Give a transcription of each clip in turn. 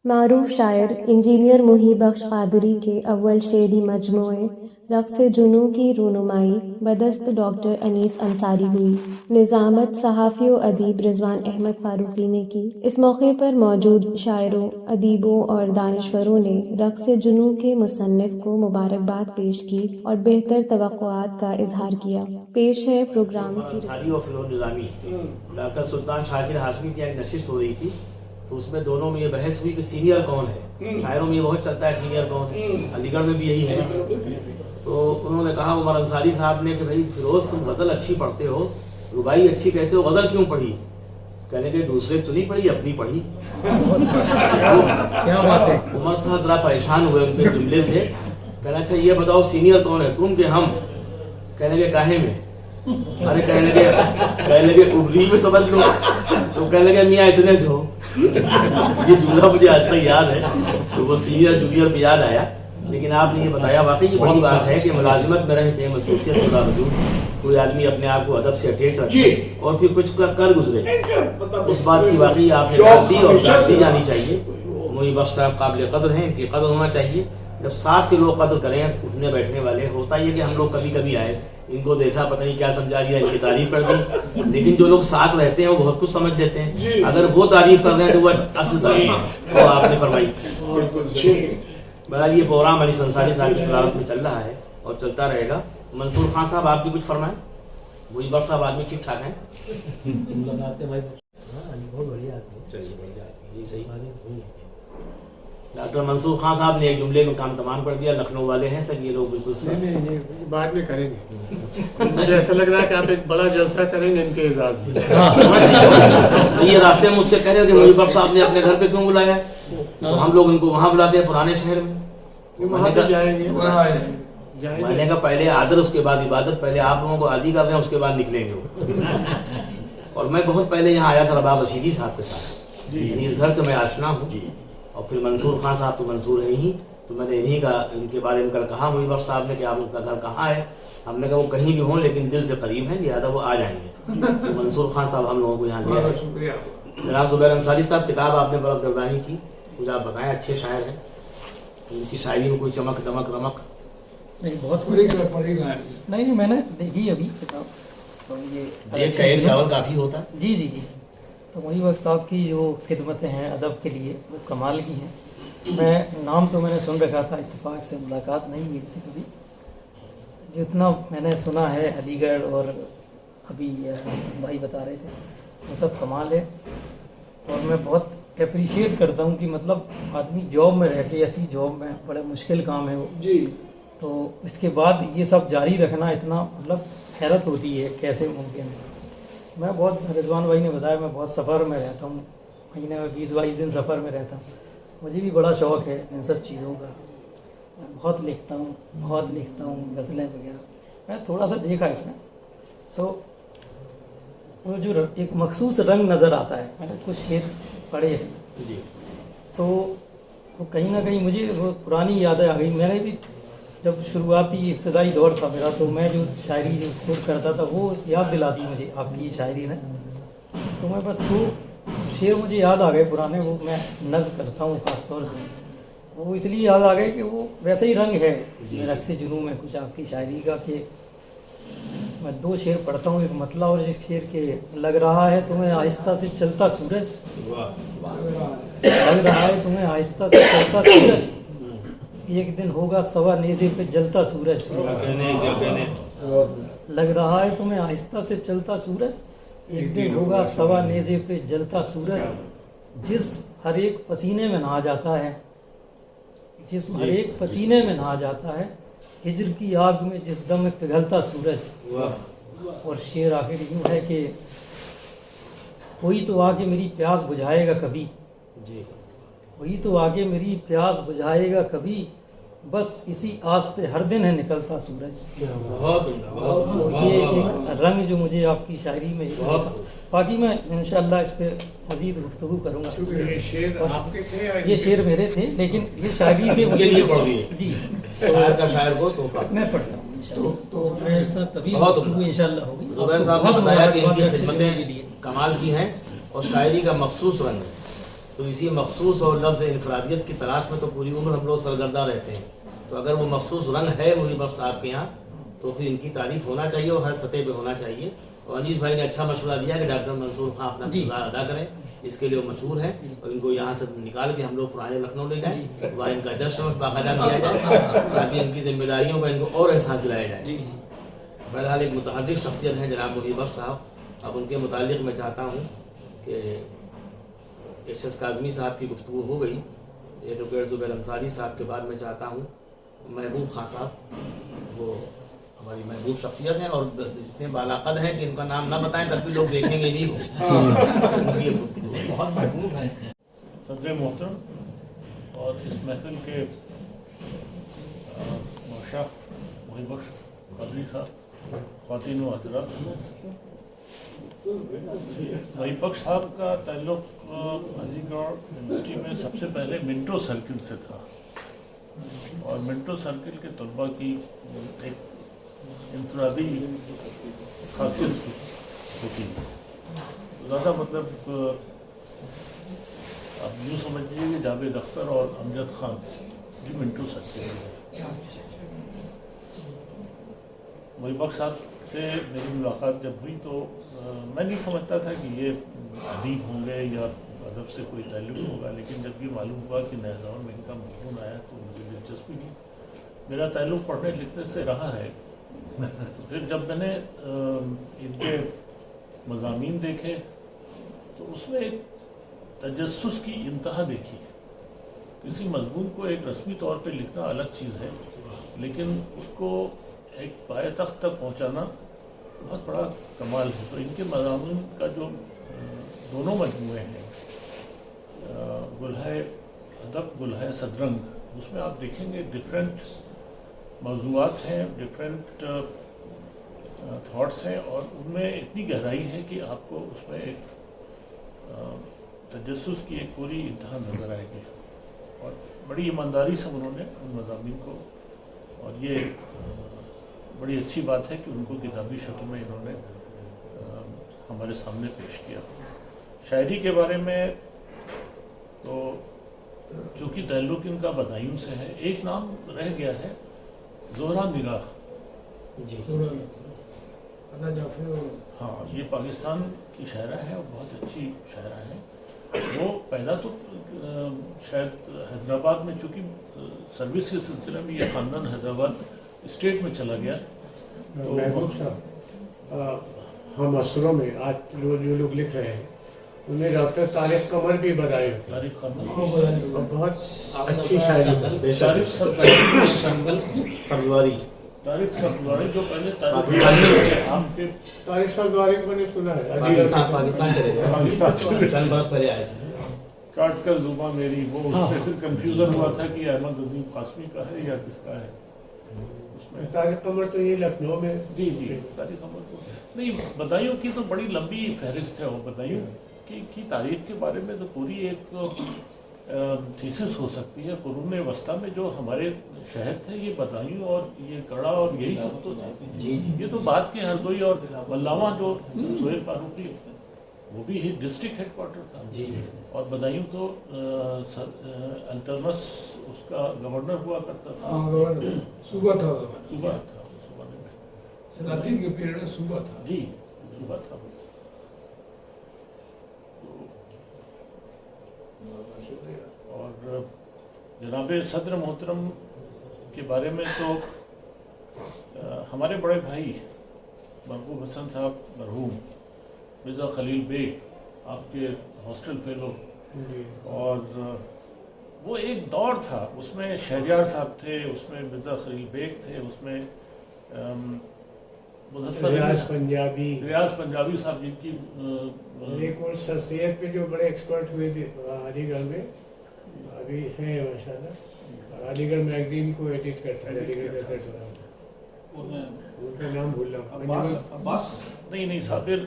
معروف شاعر انجینئر محی بخش قادری کے اول شعری مجموعے رقص جنوں کی رونمائی بدست ڈاکٹر انیس انصاری ہوئی۔ نظامت صحافی و ادیب رضوان احمد فاروقی نے کی۔ اس موقع پر موجود شاعروں، ادیبوں اور دانشوروں نے رقص جنوں کے مصنف کو مبارکباد پیش کی اور بہتر توقعات کا اظہار کیا۔ پیش ہے پروگرام کی نظامی ڈاکٹر سلطان شاکر ہاشمی کی ایک نشست ہو رہی تھی، تو اس میں دونوں میں یہ بحث ہوئی کہ سینئر کون ہے۔ شاعروں میں یہ بہت چلتا ہے سینئر کون ہے، علی گڑھ میں بھی یہی ہے۔ تو انہوں نے کہا عمر انصاری صاحب نے کہ بھائی فیروز تم غزل اچھی پڑھتے ہو، ربائی اچھی کہتے ہو، غزل کیوں پڑھی؟ کہنے کہ دوسرے تو نہیں پڑھی، اپنی پڑھی۔ کیا بات ہے۔ عمر صاحب ذرا پریشان ہوئے ان کے جملے سے، کہنا اچھا یہ بتاؤ سینئر کون ہے، تم کہ ہم؟ کہنے کے کاہے میں؟ ارے کہنے لگے ابری میں سمجھ لو۔ تو کہنے لگے میاں اتنے سے ہو۔ یہ جملہ مجھے آج تک یاد ہے، تو وہ سینئر جونیئر پہ یاد آیا۔ لیکن آپ نے یہ بتایا واقعی یہ بڑی بات ہے کہ ملازمت میں رہ کے مصروفیت کے باوجود کوئی آدمی اپنے آپ کو ادب سے اٹیچ رکھے اور پھر کچھ کر گزرے، اس بات کی واقعی آپ نے داد دی اور داد دی جانی چاہیے۔ محی بخش صاحب قابل قدر ہیں، ان کی قدر ہونا چاہیے۔ جب ساتھ کے لوگ قدر کریں اٹھنے بیٹھنے والے، ہوتا یہ کہ ہم لوگ کبھی کبھی آئے، ان کو دیکھا پتہ نہیں کیا سمجھا دیا، ان کی تعریف کر دی، لیکن جو لوگ ساتھ رہتے ہیں وہ بہت کچھ سمجھ لیتے ہیں۔ اگر وہ تعریف کر رہے ہیں تو وہ اصل تعریف ہے، وہ آپ نے فرمائی۔ بہرحال یہ پروگرام انیس انصاری صاحب کی صدارت میں چل رہا ہے اور چلتا رہے گا۔ منصور خان صاحب آپ بھی کچھ فرمائیں۔ محی بخش صاحب آدمی ٹھیک ٹھاک ہیں؟ چلیے بڑھیا، یہ صحیح۔ ڈاکٹر منصور خان صاحب نے ایک جملے میں کام تمام کر دیا، لکھنؤ والے ہیں سر یہ لوگ بالکل نہیں بعد میں کریں گے۔ مجھے ایسا لگ رہا ہے کہ آپ ایک بڑا جلسہ کریں گے ان کے اعزاز میں۔ یہ راستے میں مجھ سے کہہ رہے تھے محی بخش صاحب نے اپنے گھر پہ کیوں بلایا، تو ہم لوگ ان کو وہاں بلاتے ہیں پرانے شہر میں۔ وہاں تو جائیں گے، میں نے کہا پہلے عادت اس کے بعد عبادت، پہلے آپ لوگوں کو عادی کر رہے ہیں اس کے بعد نکلیں گے۔ اور میں بہت پہلے یہاں آیا تھا رباب رشیدی صاحب کے ساتھ، یعنی اس گھر سے میں آشنا ہوں۔ اور پھر منصور خان صاحب تو منصور ہے ہی، تو میں نے انہی کا ان کے بارے میں کل کہا محی بخش صاحب نے کہ آپ ان کا گھر کہاں ہے۔ ہم نے کہا وہ کہیں بھی ہوں لیکن دل سے قریب ہیں، لہٰذا وہ آ جائیں گے۔ تو منصور خان صاحب ہم لوگوں کو یہاں لے آئے۔ جناب زبیر انصاری صاحب کتاب آپ نے برق گردانی کی، مجھے آپ بتائیں، اچھے شاعر ہیں، ان کی شاعری میں کوئی چمک دمک رمق؟ نہیں بہت نہیں میں نے دیکھی ابھی کتاب، تو یہ ایک کا ایک چاول کافی ہوتا ہے۔ جی جی جی، تو محی بخش صاحب کی جو خدمتیں ہیں ادب کے لیے وہ کمال کی ہیں۔ میں نام تو میں نے سن رکھا تھا، اتفاق سے ملاقات نہیں ہوئی سے کبھی۔ جتنا میں نے سنا ہے علی گڑھ اور ابھی بھائی بتا رہے تھے وہ سب کمال ہے، اور میں بہت اپریشیٹ کرتا ہوں کہ مطلب آدمی جاب میں رہ کے، ایسی جاب میں بڑا مشکل کام ہے وہ جی، تو اس کے بعد یہ سب جاری رکھنا اتنا مطلب حیرت ہوتی ہے کیسے ممکن ہے۔ میں بہت، رضوان بھائی نے بتایا میں بہت سفر میں رہتا ہوں، مہینے میں 20-22 دن سفر میں رہتا ہوں۔ مجھے بھی بڑا شوق ہے ان سب چیزوں کا، میں بہت لکھتا ہوں غزلیں وغیرہ۔ میں تھوڑا سا دیکھا اس میں، وہ جو ایک مخصوص رنگ نظر آتا ہے، میں نے کچھ شعر پڑھے اس میں جی، تو وہ کہیں نہ کہیں مجھے وہ پرانی یادیں آ گئی۔ میں نے بھی جب شروعاتی ابتدائی دور تھا میرا، تو میں جو شاعری جو خود کرتا تھا وہ یاد دلاتی مجھے آپ کی شاعری نے، تو میں بس وہ شعر مجھے یاد آ گئے پرانے، وہ میں نظم کرتا ہوں خاص طور سے، وہ اس لیے یاد آ گئے کہ وہ ویسے ہی رنگ ہے رقص جنوں میں کچھ آپ کی شاعری کا۔ کہ میں 2 شعر پڑھتا ہوں، ایک مطلع اور ایک شعر کہ لگ رہا ہے تمہیں آہستہ سے چلتا سورج، لگ رہا ہے تمہیں آہستہ سے چلتا سورج، ایک دن ہوگا سوا نیزے پہ جلتا سورج، لگ رہا ہے تمہیں آہستہ سے چلتا سورج، ایک دن ہوگا سوا نیزے پہ جلتا سورج، جس ہر ایک پسینے میں نہا جاتا ہے، جس ہر ایک پسینے میں نہا جاتا ہے، ہجر کی آگ میں جس دم میں پگھلتا سورج۔ اور شعر آخر یوں ہے کہ کوئی تو آگے میری پیاس بجھائے گا کبھی، کوئی تو آگے میری پیاس بجھائے گا کبھی، بس اسی آس پہ ہر دن ہے نکلتا سورج۔ یہ ایک رنگ جو مجھے آپ کی شاعری میں، باقی میں انشاءاللہ اس پہ مزید گفتگو کروں گا۔ یہ شعر میرے تھے لیکن یہ شاعری سے مجھے جی میں پڑھتا ہوں، تو ایسا تبھی انشاءاللہ ہوگی۔ زبیر صاحب نے بتایا کہ ان کی خدمتیں کمال کی ہیں اور شاعری کا مخصوص رنگ ہے، تو اسی مخصوص اور لفظ انفرادیت کی تلاش میں تو پوری عمر ہم لوگ سرگردہ رہتے ہیں. تو اگر وہ مخصوص رنگ ہے محی بخش صاحب کے یہاں تو پھر ان کی تعریف ہونا چاہیے اور ہر سطح پہ ہونا چاہیے. اور انیس بھائی نے اچھا مشورہ دیا کہ ڈاکٹر منصور خان اپنا کردار ادا کریں جس کے لیے وہ مشہور ہیں, اور ان کو یہاں سے نکال کے ہم لوگ پرانے لکھنؤ لے جائیں, وہاں ان کا جشن باقاعدہ کیا جائے تاکہ ان کی ذمہ داریوں کا ان کو اور احساس دلایا جائے. بہرحال ایک متحرک شخصیت ہیں جناب محی بخش صاحب. اب ان کے متعلق میں چاہتا ہوں کہ ایس ایس کاظمی صاحب کی گفتگو ہو گئی, ایڈوکیٹ زبیر انصاری صاحب کے بعد میں چاہتا ہوں محبوب خان صاحب, وہ ہماری محبوب شخصیت ہیں اور اتنے بالاقد ہیں کہ ان کا نام نہ بتائیں تب بھی لوگ دیکھیں گے نہیں ان کی گفتگو بہت محبوب ہیں. صدر محترم اور اس محفل کے موشا محی بخش قادری صاحب, خواتین و حضرات, محی بخش صاحب کا تعلق علی گڑھ یونیورسٹی میں سب سے پہلے منٹو سرکل سے تھا, اور منٹو سرکل کے طلباء کی ایک انفرادی خاصیت ہوتی ہے. زیادہ مطلب آپ یوں سمجھ لیجیے کہ جاوید اختر اور امجد خان بھی منٹو سرکل ہے. محی بخش صاحب سے میری ملاقات جب ہوئی تو میں نہیں سمجھتا تھا کہ یہ ادیب ہوں گے یا ادب سے کوئی تعلق ہوگا, لیکن جب یہ معلوم ہوا کہ نئے دور میں ان کا مضمون آیا تو مجھے دلچسپی نہیں. میرا تعلق پڑھنے لکھنے سے رہا ہے. پھر جب میں نے ان کے مضامین دیکھے تو اس میں ایک تجسس کی انتہا دیکھی. کسی مضمون کو ایک رسمی طور پہ لکھنا الگ چیز ہے, لیکن اس کو ایک پائے تخت تک پہنچانا بہت بڑا کمال ہے. تو ان کے مضامین کا جو دونوں مجموعے ہیں, گلہائے ادب, گلہائے صدرنگ, اس میں آپ دیکھیں گے ڈفرینٹ موضوعات ہیں, ڈفرینٹ تھاٹس ہیں, اور ان میں اتنی گہرائی ہے کہ آپ کو اس میں ایک تجسس کی ایک پوری انتہا نظر آئے گی. اور بڑی ایمانداری سے انہوں نے ان مضامین کو, اور یہ بڑی اچھی بات ہے کہ ان کو کتابی شکل میں انہوں نے ہمارے سامنے پیش کیا. شاعری کے بارے میں تو چونکہ تعلق ان کا بدایوں سے ہے, ایک نام رہ گیا ہے زہرا نگاہ. جی ہاں, یہ پاکستان کی شاعرہ ہے اور بہت اچھی شاعرہ ہے. وہ پیدا تو شاید حیدرآباد میں, چونکہ سروس کے سلسلے میں یہ خاندان حیدرآباد اسٹیٹ میں چلا گیا. محبوب صاحب ہم اثروں میں آج جو لوگ لکھ رہے ہیں انہیں ڈاکٹر طارق قمر بھی بدائے, طارق قمر بہت اچھی شاعری. طارق سبزواری, طارق سبزواری جو پہلے پاکستان کے آپ کے طارق سبزواری کو میں نے سنا ہے, پاکستان چلے گئے, چند برس پہلے آئے تھے. کاٹ کر زباں میری, وہ اس میں پھر کنفیوژن ہوا تھا کہ احمد ندیم قاسمی کا ہے یا کس کا ہے. اس میں طارق قمر تو یہ لکھنؤ میں. جی طارق قمر کو نہیں, بدایوں کی تو بڑی لمبی فہرست ہے. وہ بدایوں کی تاریخ کے بارے میں تو پوری ایک تھیسس ہو سکتی ہے. قرون وسطیٰ میں جو ہمارے شہر تھے یہ بدایوں اور یہ کڑا اور یہی سب تو تھے. یہ تو بعد کے ہردوئی اور ملاواں جو سہیل فاروقی وہ بھی ڈسٹرکٹ ہیڈ کوارٹر تھا. اور بدایوں تو التمس اس کا گورنر ہوا کرتا تھا. صوبہ تھا, صوبہ تھا, صوبہ میں سلاطین کے پیریڈ میں صوبہ تھا. جی صوبہ تھا. اور جناب صدر محترم کے بارے میں تو ہمارے بڑے بھائی محبوب حسن صاحب مرحوم, مرزا خلیل بیگ آپ کے ہاسٹل فیلو, اور وہ ایک دور تھا, اس میں شہریار صاحب تھے, اس میں مرزا خلیل بیگ تھے, اس میں ریاض پنجابی صاحب جن کی ایک اور سر سید پہ جو بڑے ایکسپرٹ ہوئے تھے علی گڑھ میں ابھی ہیں ماشاءاللہ. علی گڑھ میگزین کو ایڈٹ کرتا ہے, علی گڑھ ان کا نام بھول رہا ہوں, عباس نہیں صابر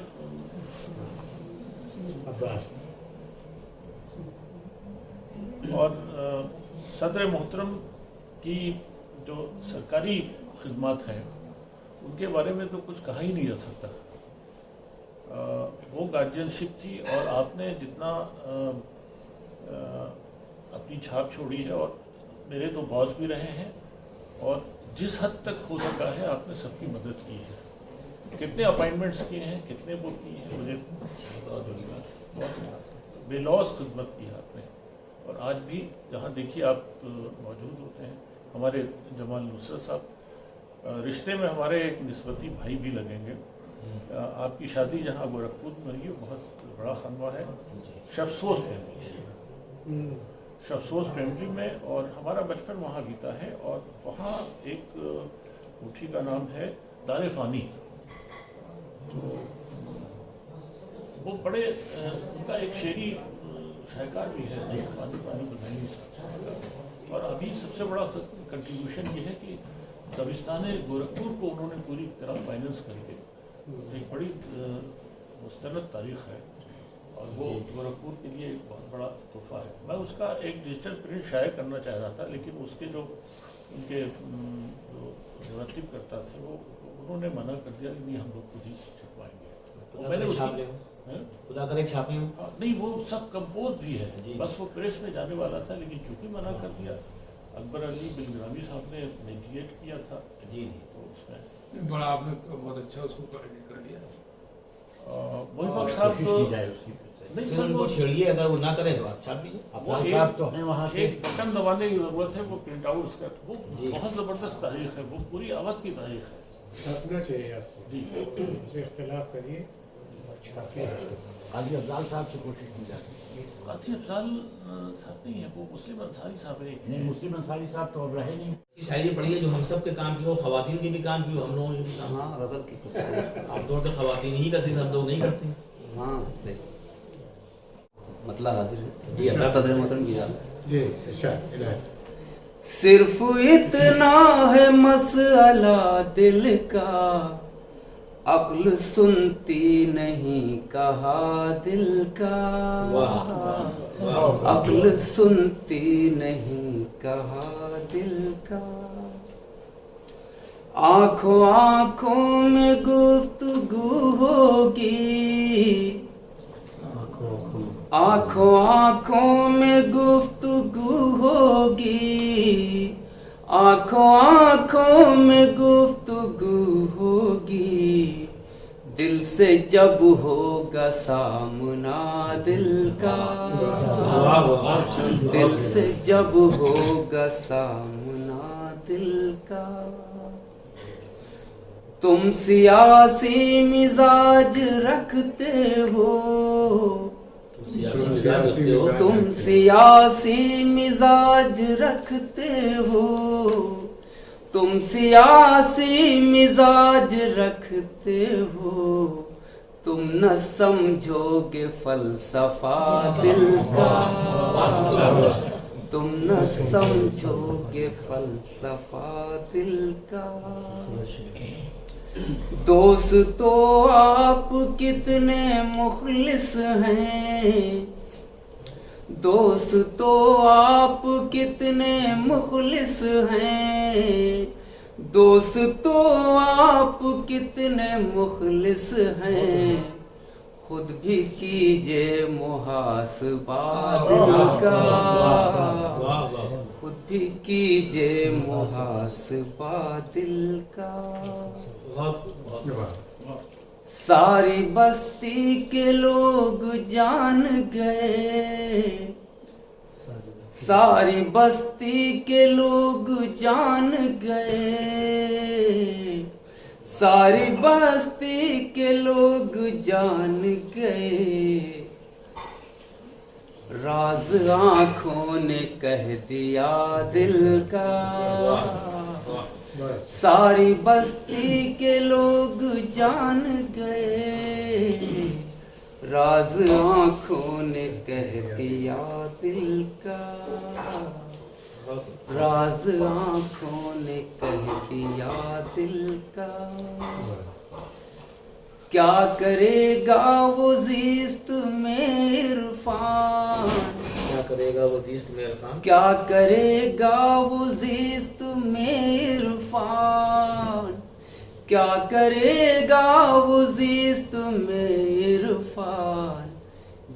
عباس. اور صدر محترم کی جو سرکاری خدمات ہیں ان کے بارے میں تو کچھ کہا ہی نہیں جا سکتا. وہ گارجین شپ تھی, اور آپ نے جتنا اپنی چھاپ چھوڑی ہے اور میرے تو باس بھی رہے ہیں اور جس حد تک ہو سکا ہے آپ نے سب کی مدد کی ہے. کتنے اپائنٹمنٹس کیے ہیں, کتنے وہ کیے ہیں, مجھے بہت بڑی بات ہے, بہت بے لوث خدمت کی ہے آپ نے. اور آج بھی جہاں دیکھیے آپ موجود ہوتے ہیں, ہمارے جمال نصرت صاحب رشتے میں ہمارے ایک نسبتی بھائی بھی لگیں گے. آپ کی شادی جہاں گورکھپور میں ہوئی ہے, بہت بڑا خانوہ ہے, شفسوس فیملی, شفسوس فیملی میں, اور ہمارا بچپن وہاں بیتا ہے. اور وہاں ایک کوٹھی کا نام ہے دار فانی, تو وہ بڑے ان کا ایک شعری شاہکار بھی ہے, پانی پانی بتائیں. اور ابھی سب سے بڑا کنٹریبیوشن یہ ہے کہ دبستان گورکھپور کو انہوں نے پوری طرح فائننس کر کے ایک بڑی مستند تاریخ ہے, اور وہ گورکھپور کے لیے ایک بہت بڑا تحفہ ہے. میں اس کا ایک ڈیجیٹل پرنٹ شائع کرنا چاہ رہا تھا, لیکن اس کے جو ان کے جو مرتب کرتا تھے وہ انہوں نے منع کر دیا کہ نہیں, ہم لوگ خود ہی چھپوائیں گے. میں نے خدا کرے چھاپے نہیں, وہ سب کمپوز بھی ہے, بس وہ پریس میں جانے والا تھا, لیکن چونکہ منع کر دیا. اکبر علی بلگرامی صاحب نے میڈیٹ کیا تھا, جی تو اس میں بڑا آپ نے بہت اچھا اس کو کر لیا. وہی بخش صاحب نہیں سر, وہ چھیڑیے, اگر وہ نہ کرے تو آپ چھاپ دیجیے. تو ہیں وہاں ایک بٹن دبانے کی ضرورت ہے, وہ پرنٹ آؤٹ اس کا, وہ بہت زبردست تاریخ ہے, وہ پوری اودھ کی تاریخ ہے. چھاپنا چاہیے آپ کو, جی اسے اختلاف کریے اور چھاپیے. قاضی افضال صاحب سے کوشش کی جاتی ہے. قاضی افضال صاحب نہیں ہے, وہ مسلم انصاری صاحب ہے. نہیں, مسلم انصاری صاحب تو اب رہے نہیں. شاعری پڑھی ہے جو ہم سب کے کام کی ہو, خواتین کی بھی کام کی ہو, ہم لوگوں کی. ہاں غزل کی آپ دور تک خواتین ہی کرتی تھے, ہم لوگ نہیں کرتے. ہاں صحیح, مطلب حاضر ہے جی, صدر محترم کی جانب جی ارشاد عنایت. صرف اتنا ہے مسئلہ دل کا, عقل سنتی نہیں کہا دل کا, عقل سنتی نہیں کہا دل کا. آنکھوں آنکھوں میں گفتگو ہوگی, آنکھوں آنکھوں میں گفتگو ہوگی, آنکھوں آنکھوں میں گفتگو ہوگی. دل سے جب ہوگا سامنا دل کا, دل سے جب ہوگا سامنا دل کا. تم سیاسی مزاج رکھتے ہو, تم سیاسی مزاج رکھتے ہو, تم سیاسی مزاج رکھتے ہو. تم نہ سمجھو گے فلسفہ دل کا, تم نہ سمجھو گے فلسفہ دل کا. دوست تو آپ کتنے مخلص ہیں, دوست تو آپ کتنے مخلص ہیں, دوست تو آپ کتنے مخلص ہیں. خود بھی کیجئے محاسبہ دل کا, خود بھی کیجئے محاسبہ دل کا. ساری بستی کے لوگ جان گئے, ساری بستی کے لوگ جان گئے, ساری بستی کے لوگ جان گئے. راز آنکھوں نے کہہ دیا دل کا, ساری بستی کے لوگ جان گئے. راز آنکھوں نے کہہ دیا دل کا, راز آنکھوں نے کہہ دیا دل کا. کیا کرے گا وہ زیست میں عرفان, کیا کرے گا وہ زیست میں عرفان, کیا کرے گا وہ زیست میں عرفان, کیا کرے گا وہ زیست میں عرفان.